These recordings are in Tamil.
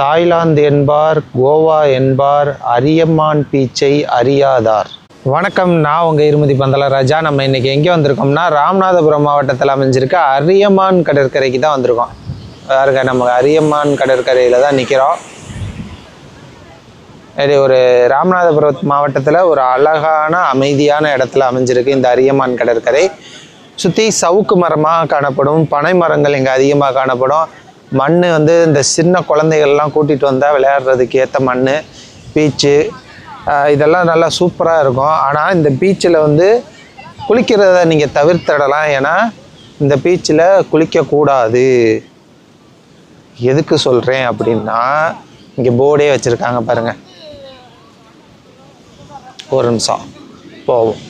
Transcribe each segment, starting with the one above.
தாய்லாந்து என்பார், கோவா என்பார், அரியமான் பீச்சை அறியாதார். வணக்கம், நான் உங்கள் இருமதி பந்தலராஜா. நம்ம இன்றைக்கி எங்கே வந்திருக்கோம்னா, ராமநாதபுரம் மாவட்டத்தில் அமைஞ்சிருக்க அரியமான் கடற்கரைக்கு தான் வந்திருக்கோம். பாருங்க, நம்ம அரியமான் கடற்கரையில் தான் நிற்கிறோம். இது ஒரு ராமநாதபுரம் மாவட்டத்தில் ஒரு அழகான அமைதியான இடத்துல அமைஞ்சிருக்கு இந்த அரியமான் கடற்கரை. சுற்றி சவுக்கு மரமாக காணப்படும், பனை மரங்கள் இங்கே அதிகமாக காணப்படும். மண் வந்து இந்த சின்ன குழந்தைகள்லாம் கூட்டிகிட்டு வந்தால் விளையாடுறதுக்கு ஏற்ற மண், பீச்சு இதெல்லாம் நல்லா சூப்பராக இருக்கும். ஆனால் இந்த பீச்சில் வந்து குளிக்கிறத நீங்கள் தவிர்த்திடலாம். ஏன்னா இந்த பீச்சில் குளிக்கக்கூடாது. எதுக்கு சொல்கிறேன் அப்படின்னா, இங்கே போர்டே வச்சுருக்காங்க பாருங்கள். ஒரு நிமிஷம் போவோம்.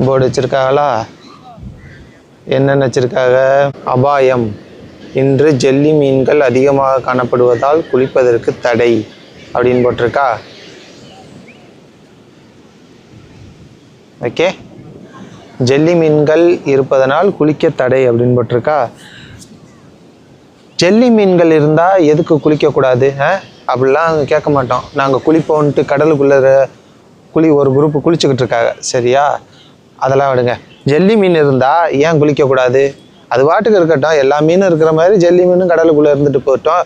போர்டு வச்சுருக்காங்களா? என்னென்ன வச்சுருக்காங்க? அபாயம், இன்று ஜெல்லி மீன்கள் அதிகமாக காணப்படுவதால் குளிப்பதற்கு தடை அப்படின்னு போட்டிருக்கா. ஓகே, ஜெல்லி மீன்கள் இருப்பதனால் குளிக்க தடை அப்படின்னு போட்டிருக்கா. ஜெல்லி மீன்கள் இருந்தால் எதுக்கு குளிக்கக்கூடாது அப்படிலாம் கேட்க மாட்டோம். நாங்கள் குளிப்போன்ட்டு கடலுக்குள்ளே ஒரு குரூப்பு குளிச்சுக்கிட்டு இருக்காங்க. சரியா, அதெல்லாம் விடுங்க. ஜெல்லி மீன் இருந்தால் ஏன் குளிக்கக்கூடாது? அது பாட்டுக்கு இருக்கட்டும், எல்லா மீனும் இருக்கிற மாதிரி ஜெல்லி மீனும் கடலுக்குள்ளே இருந்துட்டு போட்டோம்.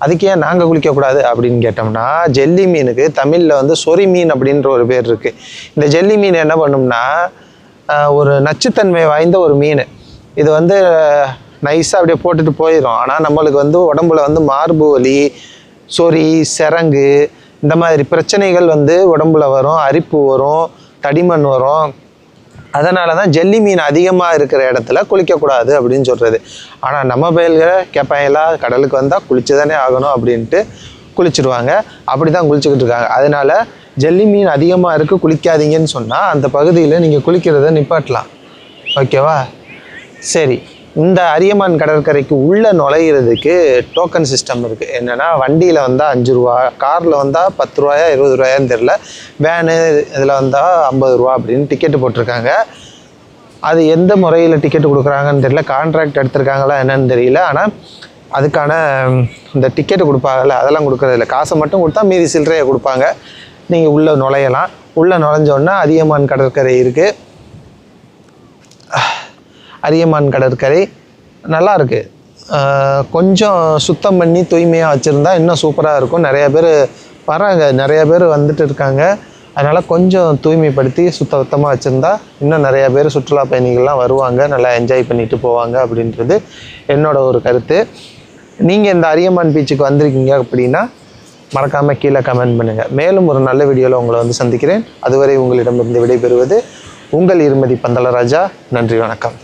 அதுக்கு ஏன் நாங்கள் குளிக்கக்கூடாது அப்படின்னு கேட்டோம்னா, ஜெல்லி மீனுக்கு தமிழில் வந்து சொறி மீன் அப்படின்ற ஒரு பேர் இருக்குது. இந்த ஜெல்லி மீன் என்ன பண்ணும்னா, ஒரு நச்சுத்தன்மை வாய்ந்த ஒரு மீன். இது வந்து நைஸாக அப்படியே போட்டுட்டு போயிடும். ஆனால் நம்மளுக்கு வந்து உடம்புல வந்து மார்பு வலி, சொறி, சிரங்கு இந்த மாதிரி பிரச்சனைகள் வந்து உடம்புல வரும். அரிப்பு வரும், தடிமண் வரும். அதனால தான் ஜெல்லி மீன் அதிகமாக இருக்கிற இடத்துல குளிக்கக்கூடாது அப்படின்னு சொல்கிறது. ஆனால் நம்ம பயல்களை கேட்பாங்கலாம், கடலுக்கு வந்தால் குளிச்சு தானே ஆகணும் அப்படின்ட்டு குளிச்சுடுவாங்க. அப்படி தான் குளிச்சுக்கிட்டு இருக்காங்க. அதனால் ஜெல்லி மீன் அதிகமாக இருக்குது குளிக்காதீங்கன்னு சொன்னால் அந்த பகுதியில் நீங்கள் குளிக்கிறத நிப்பாட்டலாம். ஓகேவா? சரி, இந்த அரியமான் கடற்கரைக்கு உள்ளே நுழையிறதுக்கு டோக்கன் சிஸ்டம் இருக்குது. என்னென்னா, வண்டியில் வந்தால் 5 ரூபா, காரில் வந்தால் 10 ரூபாயா 20 ரூபாயான்னு தெரில, வேனு இதில் வந்தால் 50 ரூபா அப்படின்னு டிக்கெட்டு போட்டிருக்காங்க. அது எந்த முறையில் டிக்கெட்டு கொடுக்குறாங்கன்னு தெரியல, கான்ட்ராக்ட் எடுத்திருக்காங்களா என்னன்னு தெரியல. ஆனால் அதுக்கான இந்த டிக்கெட்டு கொடுப்பாங்கல்ல, அதெல்லாம் கொடுக்குறதில்ல. காசை மட்டும் கொடுத்தா மீதி சில்லறையை கொடுப்பாங்க. நீங்கள் உள்ளே நுழையலாம். உள்ளே நுழைஞ்சோன்னா அரியமான் கடற்கரை இருக்குது. அரியமான் கடற்கரை நல்லா இருக்குது. கொஞ்சம் சுத்தம் பண்ணி தூய்மையாக வச்சுருந்தா இன்னும் சூப்பராக இருக்கும். நிறையா பேர் வராங்க, நிறையா பேர் வந்துட்டு இருக்காங்க. அதனால் கொஞ்சம் தூய்மைப்படுத்தி சுத்தமாக வச்சுருந்தா இன்னும் நிறையா பேர் சுற்றுலா பயணிகள்லாம் வருவாங்க, நல்லா என்ஜாய் பண்ணிட்டு போவாங்க அப்படின்றது என்னோட ஒரு கருத்து. நீங்கள் இந்த அரியமான் பீச்சுக்கு வந்திருக்கீங்க அப்படின்னா மறக்காமல் கீழே கமெண்ட் பண்ணுங்கள். மேலும் ஒரு நல்ல வீடியோவில் உங்களை வந்து சந்திக்கிறேன். அதுவரை உங்களிடமிருந்து விடைபெறுவது உங்கள் இருமதி பந்தலராஜா. நன்றி, வணக்கம்.